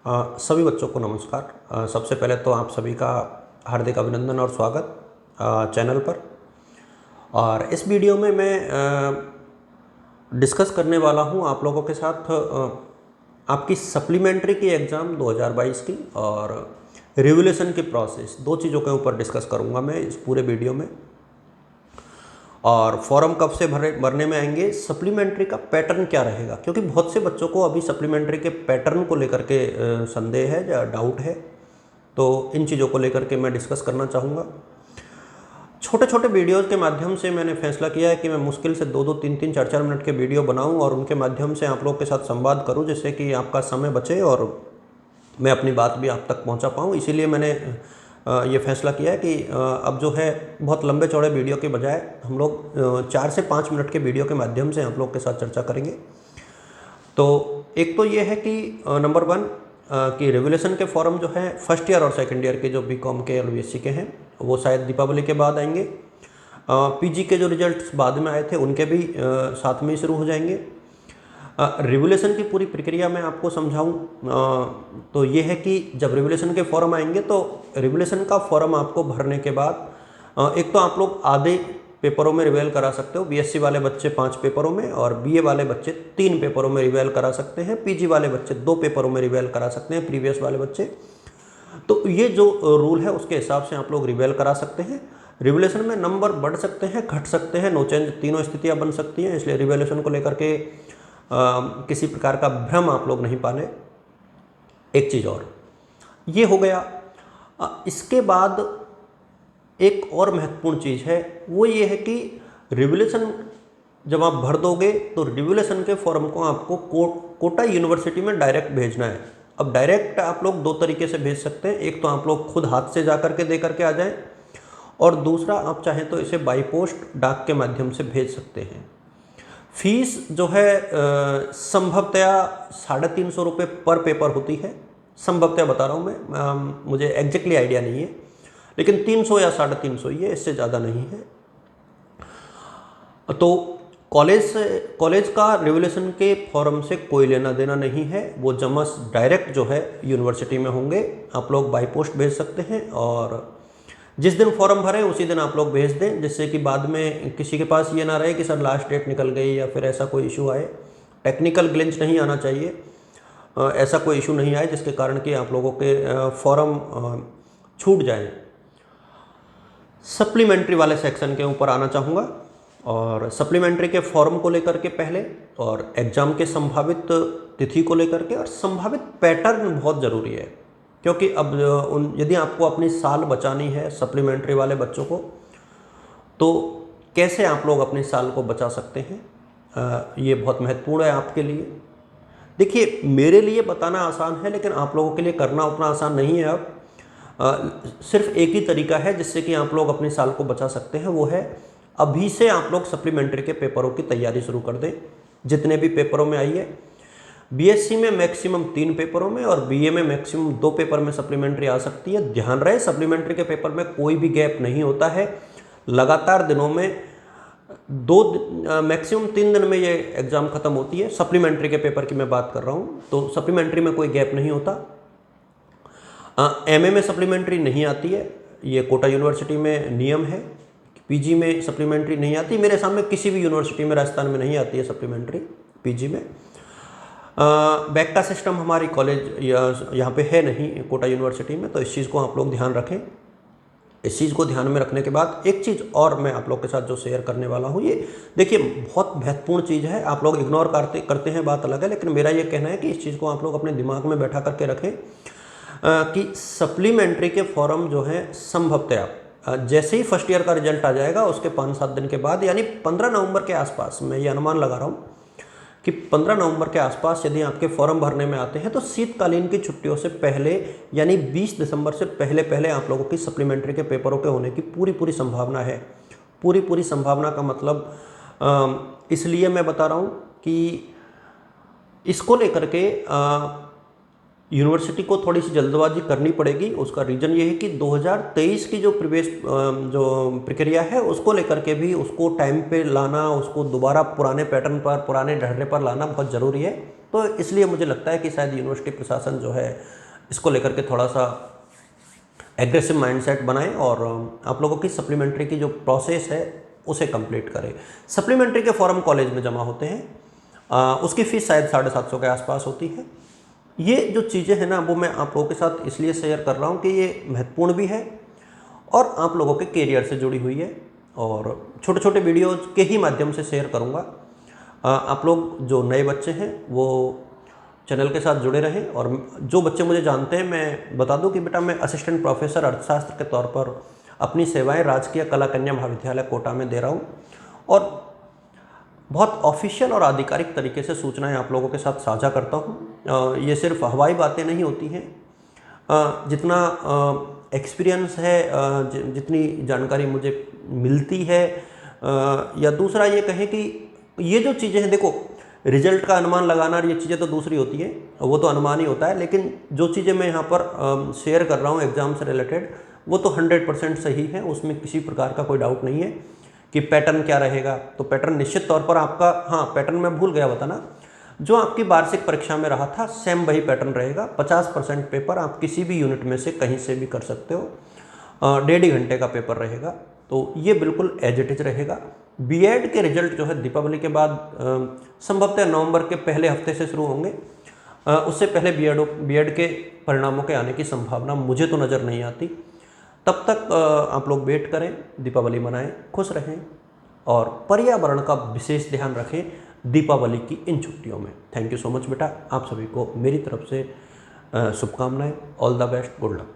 सभी बच्चों को नमस्कार। सबसे पहले तो आप सभी का हार्दिक अभिनंदन और स्वागत चैनल पर। और इस वीडियो में मैं डिस्कस करने वाला हूं आप लोगों के साथ आपकी सप्लीमेंट्री की एग्ज़ाम 2022 की और रिवोल्यूशन की प्रोसेस, दो चीज़ों के ऊपर डिस्कस करूंगा मैं इस पूरे वीडियो में। और फॉर्म कब से भरने में आएंगे, सप्लीमेंट्री का पैटर्न क्या रहेगा, क्योंकि बहुत से बच्चों को अभी सप्लीमेंट्री के पैटर्न को लेकर के संदेह है या डाउट है। तो इन चीज़ों को लेकर के मैं डिस्कस करना चाहूँगा। छोटे छोटे वीडियोज़ के माध्यम से मैंने फैसला किया है कि मैं मुश्किल से 2-2, 3-3, 4-4 मिनट के वीडियो बनाऊँ और उनके माध्यम से आप लोग के साथ संवाद करूँ, जिससे कि आपका समय बचे और मैं अपनी बात भी आप तक पहुँचा पाऊँ। इसीलिए मैंने ये फैसला किया है कि अब जो है बहुत लंबे चौड़े वीडियो के बजाय हम लोग 4 से 5 मिनट के वीडियो के माध्यम से आप लोग के साथ चर्चा करेंगे। तो एक तो ये है कि नंबर 1 कि रिवोल्यूशन के फॉर्म जो है फर्स्ट ईयर और सेकंड ईयर के जो बीकॉम के और बीएससी के हैं वो शायद दीपावली के बाद आएंगे। पीजी के जो रिजल्ट्स बाद में आए थे उनके भी साथ में ही शुरू हो जाएंगे। रिवोल्यूशन की पूरी प्रक्रिया मैं आपको समझाऊं तो ये है कि जब रिवोल्यूशन के फॉर्म आएंगे तो रिवोल्यूशन का फॉर्म आपको भरने के बाद एक तो आप लोग आधे पेपरों में रिवेल करा सकते हो। बीएससी वाले बच्चे 5 पेपरों में और बीए वाले बच्चे 3 पेपरों में रिवेल करा सकते हैं। पीजी वाले बच्चे 2 पेपरों में रिवेल करा सकते हैं, प्रीवियस वाले बच्चे। तो ये जो रूल है उसके हिसाब से आप लोग रिवेल करा सकते हैं। रिवोल्यूशन में नंबर बढ़ सकते हैं, घट सकते हैं, नो चेंज तीनों स्थितियाँ बन सकती हैं। इसलिए रिवोल्यूशन को लेकर के किसी प्रकार का भ्रम आप लोग नहीं पाले। एक चीज़ और ये हो गया। इसके बाद एक और महत्वपूर्ण चीज़ है, वो ये है कि रिवोल्यूशन जब आप भर दोगे तो रिवोल्यूशन के फॉर्म को आपको कोटा यूनिवर्सिटी में डायरेक्ट भेजना है। अब डायरेक्ट आप लोग 2 तरीके से भेज सकते हैं। एक तो आप लोग खुद हाथ से जा करके दे करके आ जाएं और दूसरा आप चाहें तो इसे बाई पोस्ट डाक के माध्यम से भेज सकते हैं। फीस जो है संभवतया 350 रुपये पर पेपर होती है। संभवतया बता रहा हूँ मैं, मुझे एग्जैक्टली आइडिया नहीं है, लेकिन 300 या 350 ये, इससे ज़्यादा नहीं है। तो कॉलेज का रिवोल्यूशन के फॉर्म से कोई लेना देना नहीं है। वो जमा डायरेक्ट जो है यूनिवर्सिटी में होंगे। आप लोग बाई पोस्ट भेज सकते हैं और जिस दिन फॉर्म भरें उसी दिन आप लोग भेज दें, जिससे कि बाद में किसी के पास ये ना रहे कि सर लास्ट डेट निकल गई या फिर ऐसा कोई इशू आए। टेक्निकल ग्लिच नहीं आना चाहिए, ऐसा कोई इशू नहीं आए जिसके कारण कि आप लोगों के फॉर्म छूट जाए। सप्लीमेंट्री वाले सेक्शन के ऊपर आना चाहूँगा और सप्लीमेंट्री के फॉर्म को लेकर के पहले और एग्ज़ाम के संभावित तिथि को लेकर के और संभावित पैटर्न बहुत ज़रूरी है। क्योंकि अब यदि आपको अपनी साल बचानी है सप्लीमेंट्री वाले बच्चों को, तो कैसे आप लोग अपनी साल को बचा सकते हैं, ये बहुत महत्वपूर्ण है आपके लिए। देखिए, मेरे लिए बताना आसान है लेकिन आप लोगों के लिए करना उतना आसान नहीं है। अब सिर्फ एक ही तरीका है जिससे कि आप लोग अपनी साल को बचा सकते हैं, वो है अभी से आप लोग सप्लीमेंट्री के पेपरों की तैयारी शुरू कर दें। जितने भी पेपरों में आई है, बीएससी में मैक्सिमम 3 पेपरों में और बीए में मैक्सिमम 2 पेपर में सप्लीमेंट्री आ सकती है। ध्यान रहे, सप्लीमेंट्री के पेपर में कोई भी गैप नहीं होता है। लगातार दिनों में 2 मैक्सिमम 3 दिन में ये एग्ज़ाम ख़त्म होती है। सप्लीमेंट्री के पेपर की मैं बात कर रहा हूँ, तो सप्लीमेंट्री में कोई गैप नहीं होता। एमए में सप्लीमेंट्री नहीं आती है, ये कोटा यूनिवर्सिटी में नियम है। पीजी में सप्लीमेंट्री नहीं आती, मेरे सामने किसी भी यूनिवर्सिटी में राजस्थान में नहीं आती है सप्लीमेंट्री पीजी में। बैक का सिस्टम हमारी कॉलेज यहाँ पे है नहीं कोटा यूनिवर्सिटी में, तो इस चीज़ को आप लोग ध्यान रखें। इस चीज़ को ध्यान में रखने के बाद एक चीज़ और मैं आप लोग के साथ जो शेयर करने वाला हूँ, ये देखिए बहुत महत्वपूर्ण चीज़ है। आप लोग इग्नोर करते हैं, बात अलग है, लेकिन मेरा ये कहना है कि इस चीज़ को आप लोग अपने दिमाग में बैठा करके रखें कि सप्लीमेंट्री के फॉर्म जो है संभवतया जैसे ही फर्स्ट ईयर का रिजल्ट आ जाएगा उसके 5-7 दिन के बाद, यानी 15 नवंबर के आसपास, मैं ये अनुमान लगा रहा हूँ कि 15 नवंबर के आसपास यदि आपके फॉर्म भरने में आते हैं तो शीतकालीन की छुट्टियों से पहले, यानी 20 दिसंबर से पहले पहले आप लोगों की सप्लीमेंट्री के पेपरों के होने की पूरी संभावना है। पूरी संभावना का मतलब इसलिए मैं बता रहा हूँ कि इसको लेकर के यूनिवर्सिटी को थोड़ी सी जल्दबाजी करनी पड़ेगी। उसका रीज़न ये है कि 2023 की जो प्रीवियस जो प्रक्रिया है उसको लेकर के भी उसको टाइम पे लाना, उसको दोबारा पुराने पैटर्न पर, पुराने ढर्रे पर लाना बहुत ज़रूरी है। तो इसलिए मुझे लगता है कि शायद यूनिवर्सिटी प्रशासन जो है इसको लेकर के थोड़ा सा एग्रेसिव माइंडसेट बनाएं और आप लोगों की सप्लीमेंट्री की जो प्रोसेस है उसे कंप्लीट करें। सप्लीमेंट्री के फॉर्म कॉलेज में जमा होते हैं, उसकी फ़ीस शायद 750 के आसपास होती है। ये जो चीज़ें हैं ना वो मैं आप लोगों के साथ इसलिए शेयर कर रहा हूँ कि ये महत्वपूर्ण भी है और आप लोगों के करियर से जुड़ी हुई है, और छोटे छोटे वीडियोज़ के ही माध्यम से शेयर करूँगा। आप लोग जो नए बच्चे हैं वो चैनल के साथ जुड़े रहें, और जो बच्चे मुझे जानते हैं मैं बता दूं कि बेटा मैं असिस्टेंट प्रोफेसर अर्थशास्त्र के तौर पर अपनी सेवाएं राजकीय कला कन्या महाविद्यालय कोटा में दे रहा हूं, और बहुत ऑफिशियल और आधिकारिक तरीके से सूचनाएं आप लोगों के साथ साझा करता हूं। ये सिर्फ हवाई बातें नहीं होती हैं, जितना एक्सपीरियंस है, जितनी जानकारी मुझे मिलती है, या दूसरा ये कहें कि ये जो चीज़ें हैं, देखो रिजल्ट का अनुमान लगाना और ये चीज़ें तो दूसरी होती हैं, वो तो अनुमान ही होता है, लेकिन जो चीज़ें मैं यहाँ पर शेयर कर रहा हूँ एग्ज़ाम से रिलेटेड वो तो 100% सही है, उसमें किसी प्रकार का कोई डाउट नहीं है। कि पैटर्न क्या रहेगा, तो पैटर्न निश्चित तौर पर आपका, हाँ पैटर्न मैं भूल गया बताना, जो आपकी वार्षिक परीक्षा में रहा था सेम वही पैटर्न रहेगा। 50% पेपर आप किसी भी यूनिट में से कहीं से भी कर सकते हो, 1.5 घंटे का पेपर रहेगा, तो ये बिल्कुल एज इट इज रहेगा। बीएड के रिजल्ट जो है दीपावली के बाद संभवतः नवंबर के पहले हफ्ते से शुरू होंगे, उससे पहले बीएड के परिणामों के आने की संभावना मुझे तो नज़र नहीं आती। तब तक आप लोग वेट करें, दीपावली मनाएं, खुश रहें और पर्यावरण का विशेष ध्यान रखें दीपावली की इन छुट्टियों में। थैंक यू सो मच बेटा, आप सभी को मेरी तरफ से शुभकामनाएं। All the best, good luck.